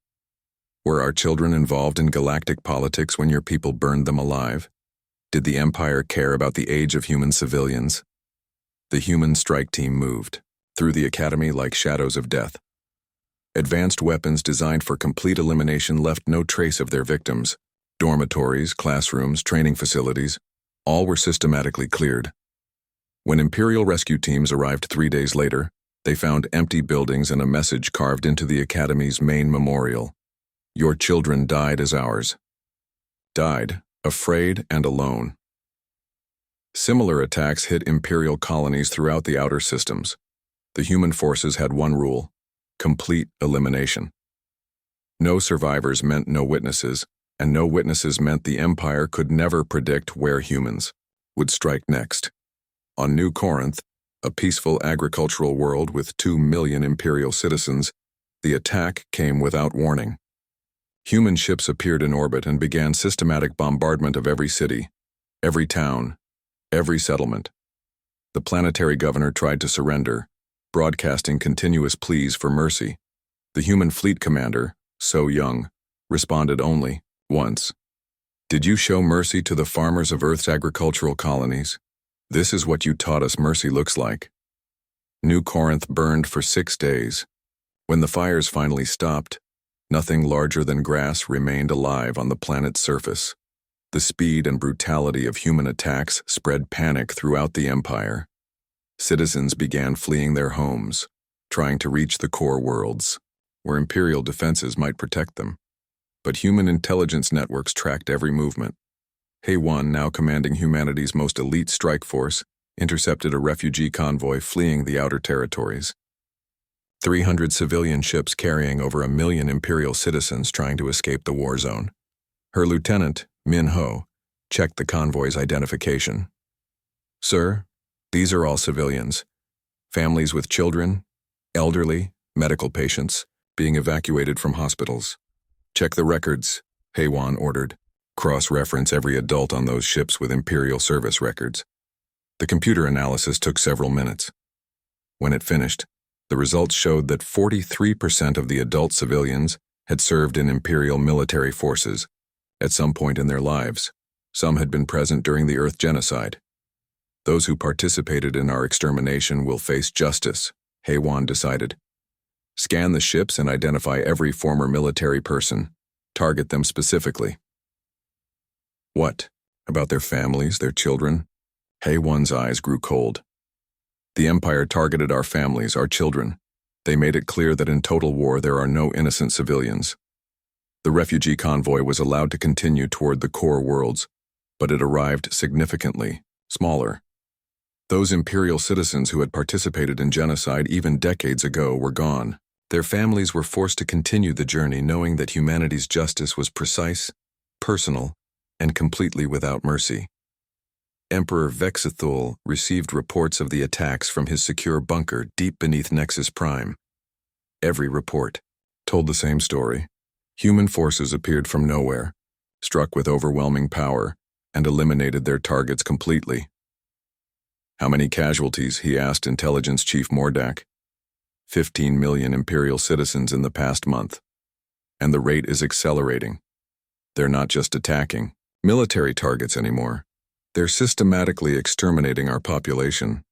Were our children involved in galactic politics when your people burned them alive? Did the Empire care about the age of human civilians? The human strike team moved through the academy like shadows of death. Advanced weapons designed for complete elimination left no trace of their victims. Dormitories, classrooms, training facilities, all were systematically cleared. When Imperial rescue teams arrived 3 days later, they found empty buildings and a message carved into the Academy's main memorial. "Your children died as ours." Died, afraid and alone. Similar attacks hit Imperial colonies throughout the outer systems. The human forces had one rule: complete elimination. No survivors meant no witnesses, and no witnesses meant the Empire could never predict where humans would strike next. On New Corinth, a peaceful agricultural world with 2 million Imperial citizens, the attack came without warning. Human ships appeared in orbit and began systematic bombardment of every city, every town, every settlement. The planetary governor tried to surrender, broadcasting continuous pleas for mercy. The human fleet commander, So Young, responded only once. "Did you show mercy to the farmers of Earth's agricultural colonies? This is what you taught us mercy looks like." New Corinth burned for 6 days. When the fires finally stopped, nothing larger than grass remained alive on the planet's surface. The speed and brutality of human attacks spread panic throughout the Empire. Citizens began fleeing their homes, trying to reach the core worlds, where Imperial defenses might protect them. But human intelligence networks tracked every movement. Haewon, now commanding humanity's most elite strike force, intercepted a refugee convoy fleeing the outer territories. 300 civilian ships carrying over 1 million Imperial citizens trying to escape the war zone. Her lieutenant, Min Ho, checked the convoy's identification. "Sir, these are all civilians. Families with children, elderly, medical patients, being evacuated from hospitals. Check the records," Haewon ordered. "Cross-reference every adult on those ships with Imperial service records." The computer analysis took several minutes. When it finished, the results showed that 43% of the adult civilians had served in Imperial military forces at some point in their lives. Some had been present during the Earth genocide. "Those who participated in our extermination will face justice," Haewon decided. "Scan the ships and identify every former military person. Target them specifically." "What? About their families, their children?" Haewon's eyes grew cold. "The Empire targeted our families, our children. They made it clear that in total war there are no innocent civilians." The refugee convoy was allowed to continue toward the core worlds, but it arrived significantly smaller. Those Imperial citizens who had participated in genocide even decades ago were gone. Their families were forced to continue the journey knowing that humanity's justice was precise, personal, and completely without mercy. Emperor Vexithul received reports of the attacks from his secure bunker deep beneath Nexus Prime. Every report told the same story. Human forces appeared from nowhere, struck with overwhelming power, and eliminated their targets completely. "How many casualties?" he asked Intelligence Chief Mordak. 15 million Imperial citizens in the past month. And the rate is accelerating. They're not just attacking military targets anymore. They're systematically exterminating our population.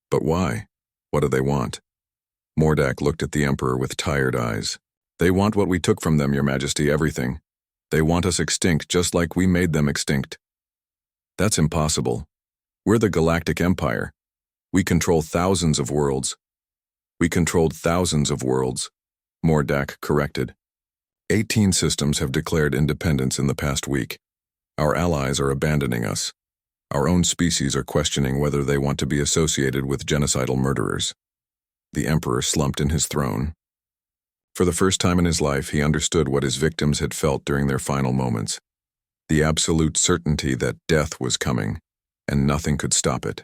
But why? What do they want? Mordak looked at the Emperor with tired eyes. They want what we took from them, Your Majesty, everything. They want us extinct just like we made them extinct. That's impossible. We're the Galactic Empire. We control thousands of worlds. We controlled thousands of worlds, Mordak corrected. 18 systems have declared independence in the past week. Our allies are abandoning us. Our own species are questioning whether they want to be associated with genocidal murderers. The Emperor slumped in his throne. For the first time in his life, he understood what his victims had felt during their final moments. The absolute certainty that death was coming, and nothing could stop it.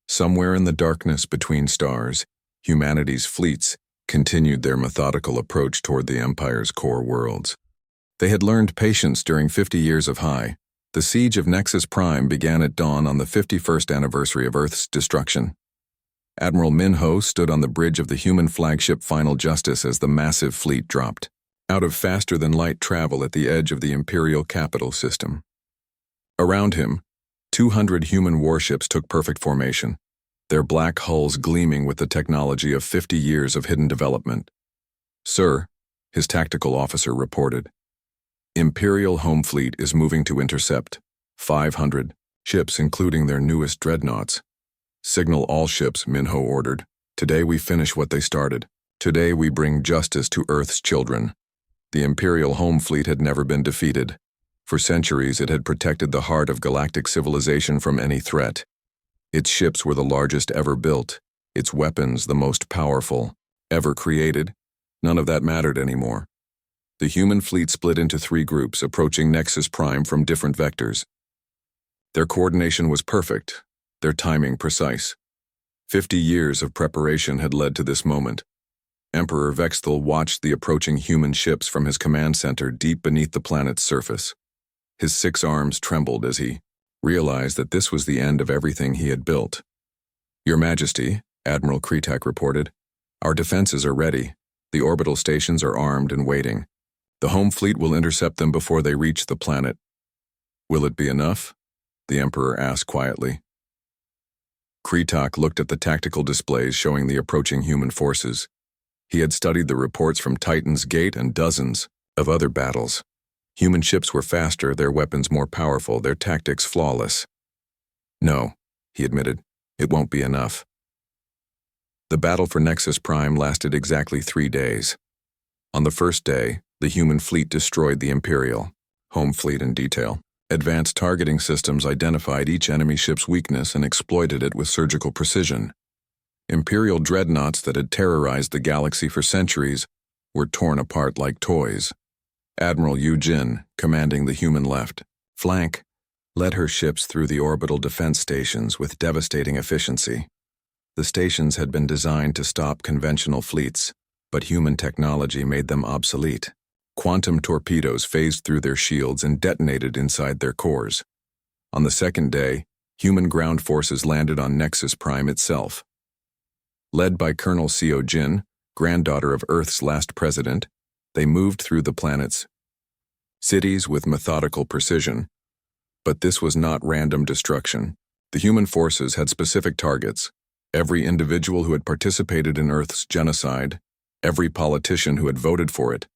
Somewhere in the darkness between stars, humanity's fleets continued their methodical approach toward the Empire's core worlds. They had learned patience during 50 years of high. The siege of Nexus Prime began at dawn on the 51st anniversary of Earth's destruction. Admiral Minho stood on the bridge of the human flagship Final Justice as the massive fleet dropped out of faster-than-light travel at the edge of the Imperial capital system. Around him, 200 human warships took perfect formation, their black hulls gleaming with the technology of 50 years of hidden development. "Sir," his tactical officer reported, "Imperial Home Fleet is moving to intercept 500 ships, including their newest dreadnoughts. Signal all ships," Minho ordered. "Today we finish what they started. Today we bring justice to Earth's children." The Imperial Home Fleet had never been defeated. For centuries it had protected the heart of galactic civilization from any threat. Its ships were the largest ever built, its weapons the most powerful ever created. None of that mattered anymore. The human fleet split into 3 groups, approaching Nexus Prime from different vectors. Their coordination was perfect, their timing precise. 50 years of preparation had led to this moment. Emperor Vexthal watched the approaching human ships from his command center deep beneath the planet's surface. His 6 arms trembled as he realized that this was the end of everything he had built. "Your Majesty," Admiral Kretak reported, "our defenses are ready. The orbital stations are armed and waiting. The home fleet will intercept them before they reach the planet." "Will it be enough?" the Emperor asked quietly. Kretak looked at the tactical displays showing the approaching human forces. He had studied the reports from Titan's Gate and dozens of other battles. Human ships were faster, their weapons more powerful, their tactics flawless. "No," he admitted, "it won't be enough." The battle for Nexus Prime lasted exactly 3 days. On the first day, the human fleet destroyed the Imperial Home Fleet in detail. Advanced targeting systems identified each enemy ship's weakness and exploited it with surgical precision. Imperial dreadnoughts that had terrorized the galaxy for centuries were torn apart like toys. Admiral Yu Jin, commanding the human left flank, led her ships through the orbital defense stations with devastating efficiency. The stations had been designed to stop conventional fleets, but human technology made them obsolete. Quantum torpedoes phased through their shields and detonated inside their cores. On the second day, human ground forces landed on Nexus Prime itself. Led by Colonel Seo Jin, granddaughter of Earth's last president, they moved through the planet's cities with methodical precision. But this was not random destruction. The human forces had specific targets. Every individual who had participated in Earth's genocide, every politician who had voted for it,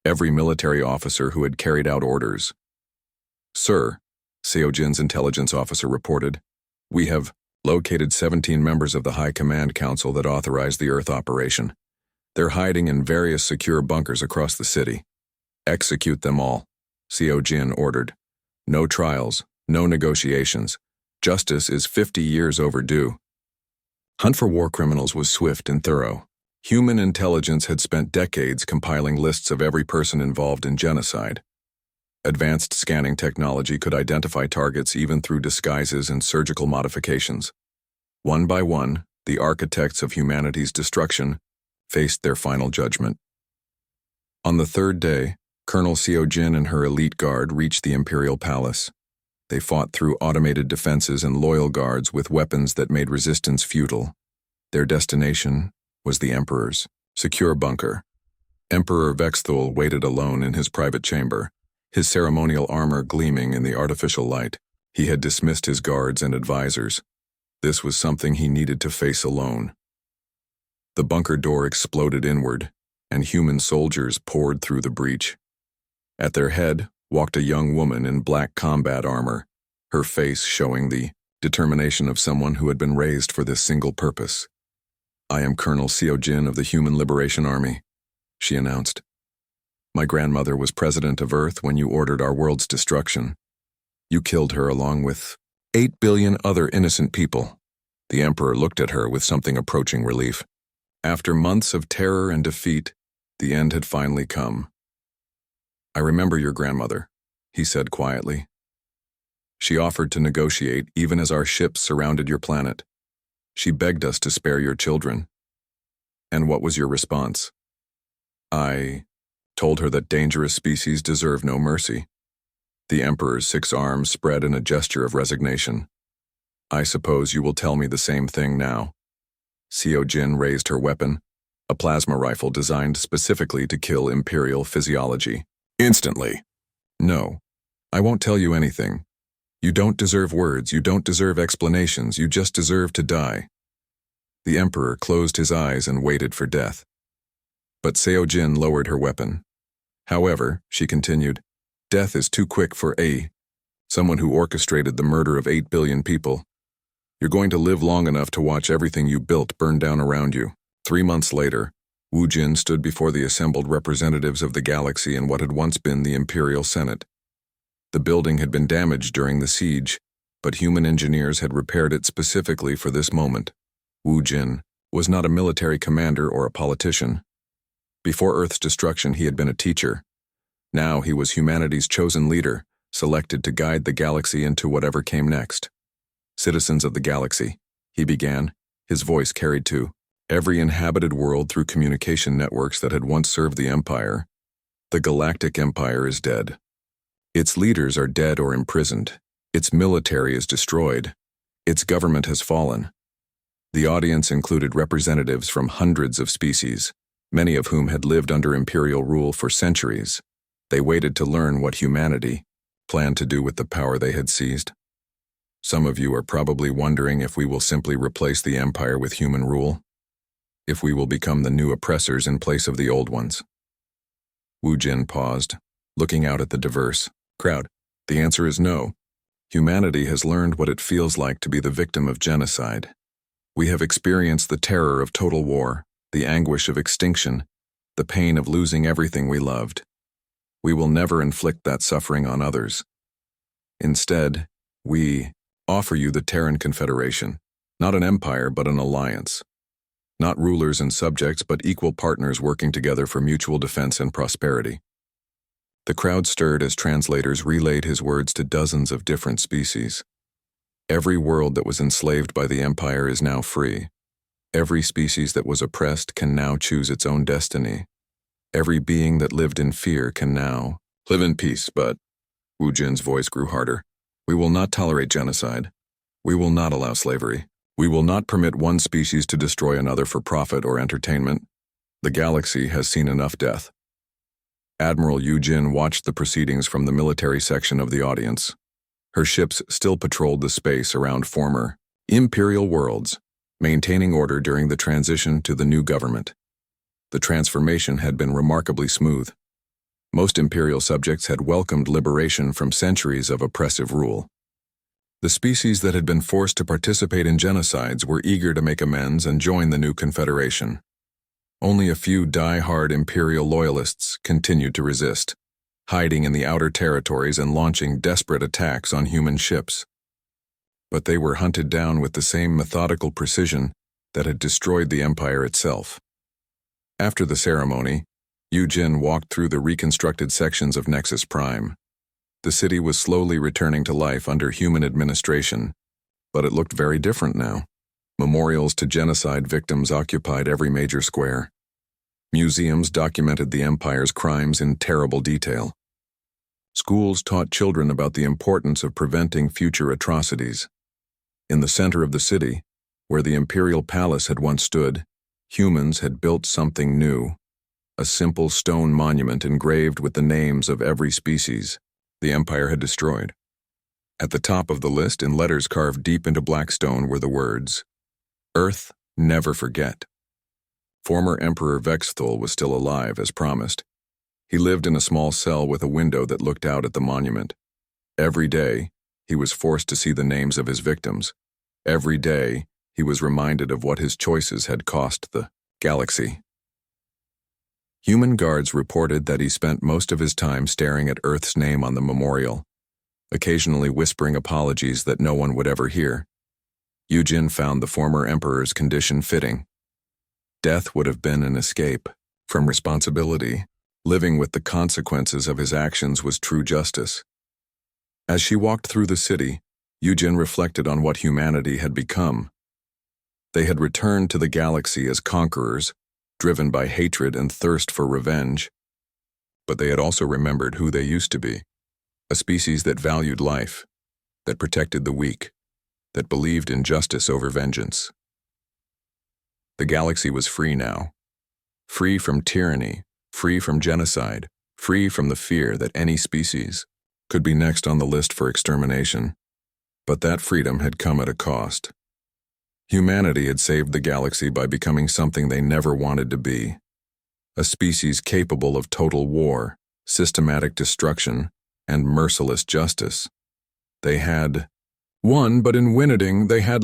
every military officer who had carried out orders. "Sir," Seo Jin's intelligence officer reported, "we have located 17 members of the High Command Council that authorized the Earth operation. They're hiding in various secure bunkers across the city. Execute them all," Seo Jin ordered. "No trials, no negotiations. Justice is 50 years overdue." Hunt for war criminals was swift and thorough. Human intelligence had spent decades compiling lists of every person involved in genocide. Advanced scanning technology could identify targets even through disguises and surgical modifications. One by one, the architects of humanity's destruction faced their final judgment. On the third day, Colonel Seo Jin and her elite guard reached the Imperial Palace. They fought through automated defenses and loyal guards with weapons that made resistance futile. Their destination, was the Emperor's secure bunker. Emperor Vexthul waited alone in his private chamber, his ceremonial armor gleaming in the artificial light. He had dismissed his guards and advisors. This was something he needed to face alone. The bunker door exploded inward, and human soldiers poured through the breach. At their head walked a young woman in black combat armor, her face showing the determination of someone who had been raised for this single purpose. "I am Colonel Seo-jin of the Human Liberation Army," she announced. "My grandmother was president of Earth when you ordered our world's destruction. You killed her along with 8 billion other innocent people." The Emperor looked at her with something approaching relief. After months of terror and defeat, the end had finally come. "I remember your grandmother," he said quietly. "She offered to negotiate even as our ships surrounded your planet. She begged us to spare your children. And what was your response?" "I told her that dangerous species deserve no mercy." The Emperor's 6 arms spread in a gesture of resignation. "I suppose you will tell me the same thing now." Seo-jin raised her weapon, a plasma rifle designed specifically to kill Imperial physiology. "Instantly." "No, I won't tell you anything. You don't deserve words, you don't deserve explanations, you just deserve to die." The Emperor closed his eyes and waited for death. But Seo-jin lowered her weapon. "However," she continued, "death is too quick for someone who orchestrated the murder of 8 billion people. You're going to live long enough to watch everything you built burn down around you." 3 months later, Wu Jin stood before the assembled representatives of the galaxy in what had once been the Imperial Senate. The building had been damaged during the siege, but human engineers had repaired it specifically for this moment. Wu Jin was not a military commander or a politician. Before Earth's destruction, he had been a teacher. Now he was humanity's chosen leader, selected to guide the galaxy into whatever came next. "Citizens of the galaxy," he began, his voice carried to every inhabited world through communication networks that had once served the Empire. "The Galactic Empire is dead. Its leaders are dead or imprisoned. Its military is destroyed. Its government has fallen." The audience included representatives from hundreds of species, many of whom had lived under Imperial rule for centuries. They waited to learn what humanity planned to do with the power they had seized. "Some of you are probably wondering if we will simply replace the Empire with human rule, if we will become the new oppressors in place of the old ones." Wu Jin paused, looking out at the diverse crowd. "The answer is no. Humanity has learned what it feels like to be the victim of genocide. We have experienced the terror of total war, the anguish of extinction, the pain of losing everything we loved. We will never inflict that suffering on others. Instead, we offer you the Terran Confederation, not an empire but an alliance. Not rulers and subjects but equal partners working together for mutual defense and prosperity." The crowd stirred as translators relayed his words to dozens of different species. Every world that was enslaved by the Empire is now free. Every species that was oppressed can now choose its own destiny. Every being that lived in fear can now live in peace, but Wu Jin's voice grew harder. "We will not tolerate genocide. We will not allow slavery. We will not permit one species to destroy another for profit or entertainment. The galaxy has seen enough death." Admiral Yu Jin watched the proceedings from the military section of the audience. Her ships still patrolled the space around former Imperial worlds, maintaining order during the transition to the new government. The transformation had been remarkably smooth. Most Imperial subjects had welcomed liberation from centuries of oppressive rule. The species that had been forced to participate in genocides were eager to make amends and join the new confederation. Only a few die-hard Imperial loyalists continued to resist, hiding in the outer territories and launching desperate attacks on human ships. But they were hunted down with the same methodical precision that had destroyed the Empire itself. After the ceremony, Yu Jin walked through the reconstructed sections of Nexus Prime. The city was slowly returning to life under human administration, but it looked very different now. Memorials to genocide victims occupied every major square. Museums documented the Empire's crimes in terrible detail. Schools taught children about the importance of preventing future atrocities. In the center of the city, where the Imperial Palace had once stood, Humans had built something new, a simple stone monument engraved with the names of every species the Empire had destroyed. At the top of the list, in letters carved deep into black stone, were the words, "Earth, never forget." Former Emperor Vexthul was still alive, as promised. He lived in a small cell with a window that looked out at the monument. Every day, he was forced to see the names of his victims. Every day, he was reminded of what his choices had cost the galaxy. Human guards reported that he spent most of his time staring at Earth's name on the memorial, occasionally whispering apologies that no one would ever hear. Yujin found the former emperor's condition fitting. Death would have been an escape from responsibility. Living with the consequences of his actions was true justice. As she walked through the city, Yujin reflected on what humanity had become. They had returned to the galaxy as conquerors, driven by hatred and thirst for revenge. But they had also remembered who they used to be, a species that valued life, that protected the weak, that believed in justice over vengeance. The galaxy was free now, free from tyranny, free from genocide, free from the fear that any species could be next on the list for extermination. But that freedom had come at a cost. Humanity had saved the galaxy by becoming something they never wanted to be, a species capable of total war, systematic destruction, and merciless justice. They had won, but in winning, they had